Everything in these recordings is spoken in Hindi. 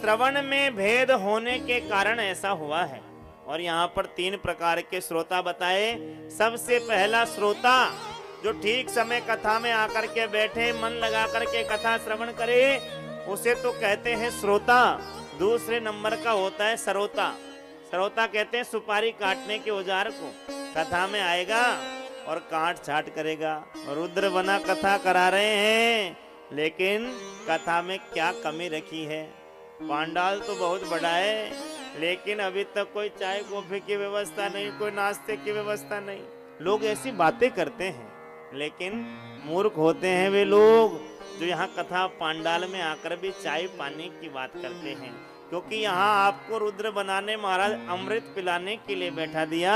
श्रवण में भेद होने के कारण ऐसा हुआ है। और यहाँ पर 3 प्रकार के श्रोता बताए। सबसे पहला श्रोता जो ठीक समय कथा में आकर के बैठे, मन लगा करके कथा श्रवण करे, उसे तो कहते हैं श्रोता। दूसरे नंबर का होता है सरोता। सरोता कहते हैं सुपारी काटने के औजार को। कथा में आएगा और काट छाट करेगा। रुद्र बना कथा करा रहे हैं, लेकिन कथा में क्या कमी रखी है? पांडाल तो बहुत बड़ा है, लेकिन अभी तक कोई चाय कॉफी की व्यवस्था नहीं, कोई नाश्ते की व्यवस्था नहीं। लोग ऐसी बातें करते हैं, लेकिन मूर्ख होते हैं वे लोग जो यहाँ कथा पांडाल में आकर भी चाय पानी की बात करते हैं। क्योंकि यहाँ आपको रुद्र बनाने महाराज अमृत पिलाने के लिए बैठा दिया,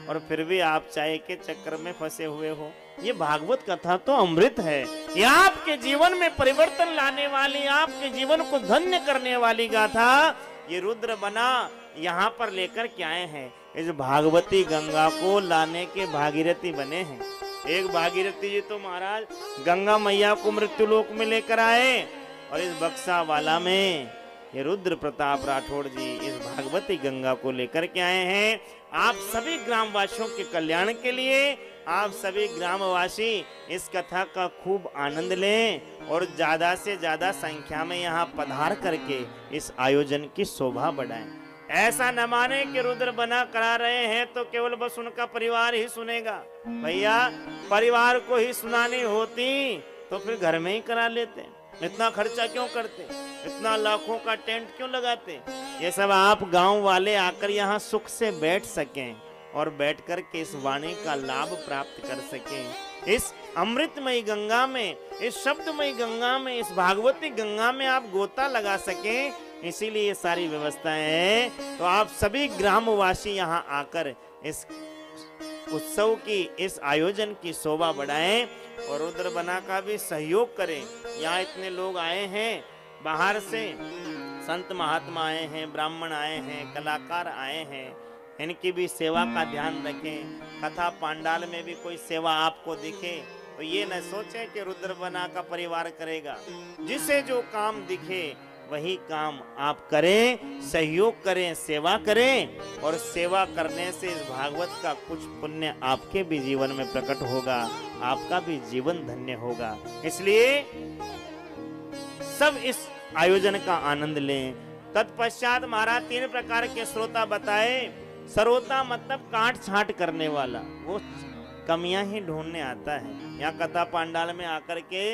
और फिर भी आप चाय के चक्कर में फंसे हुए हो। ये भागवत कथा तो अमृत है। ये आपके जीवन में परिवर्तन लाने वाली, आपके जीवन को धन्य करने वाली गाथा ये रुद्र बना यहाँ पर लेकर के आए हैं। इस भागवती गंगा को लाने के भागीरथी बने हैं। एक भागीरथी जी तो महाराज गंगा मैया को मृत्युलोक में लेकर आए, और इस बक्सा वाला में ये रुद्र प्रताप राठौड़ जी इस भागवती गंगा को लेकर के आए हैं। आप सभी ग्रामवासियों के कल्याण के लिए आप सभी ग्रामवासी इस कथा का खूब आनंद लें और ज्यादा से ज्यादा संख्या में यहाँ पधार करके इस आयोजन की शोभा बढ़ाएं। ऐसा न माने कि रुद्र बना करा रहे हैं तो केवल बस उनका परिवार ही सुनेगा। भैया, परिवार को ही सुनानी होती तो फिर घर में ही करा लेते। इतना खर्चा क्यों करते? इतना लाखों का टेंट क्यों लगाते? ये सब आप गांव वाले आकर यहाँ सुख से बैठ सकें और बैठकर के इस वाणी का लाभ प्राप्त कर सकें। इस अमृतमयी गंगा में, इस शब्दमयी गंगा में, इस भागवती गंगा में आप गोता लगा सकें, इसीलिए ये सारी व्यवस्थाएं हैं। तो आप सभी ग्रामवासी यहाँ आकर इस उत्सव की, इस आयोजन की शोभा बढ़ाएं और रुद्र बना का भी सहयोग करें। यहाँ इतने लोग आए हैं बाहर से, संत महात्मा आए हैं, ब्राह्मण आए हैं, कलाकार आए हैं, इनकी भी सेवा का ध्यान रखें। कथा पांडाल में भी कोई सेवा आपको दिखे तो ये न सोचें कि रुद्र बना का परिवार करेगा। जिसे जो काम दिखे वही काम आप करें, सहयोग करें, सेवा करें, और सेवा करने से इस भागवत का कुछ पुण्य आपके भी जीवन में प्रकट होगा, आपका भी जीवन धन्य होगा। इसलिए सब इस आयोजन का आनंद लें। तत्पश्चात महाराज 3 प्रकार के श्रोता बताए। सरोता मतलब काट छाट करने वाला, वो कमियां ही ढूंढने आता है। यहाँ कथा पांडाल में आकर के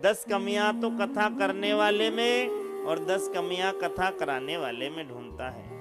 10 कमियां तो कथा करने वाले में और 10 कमियां कथा कराने वाले में ढूंढता है।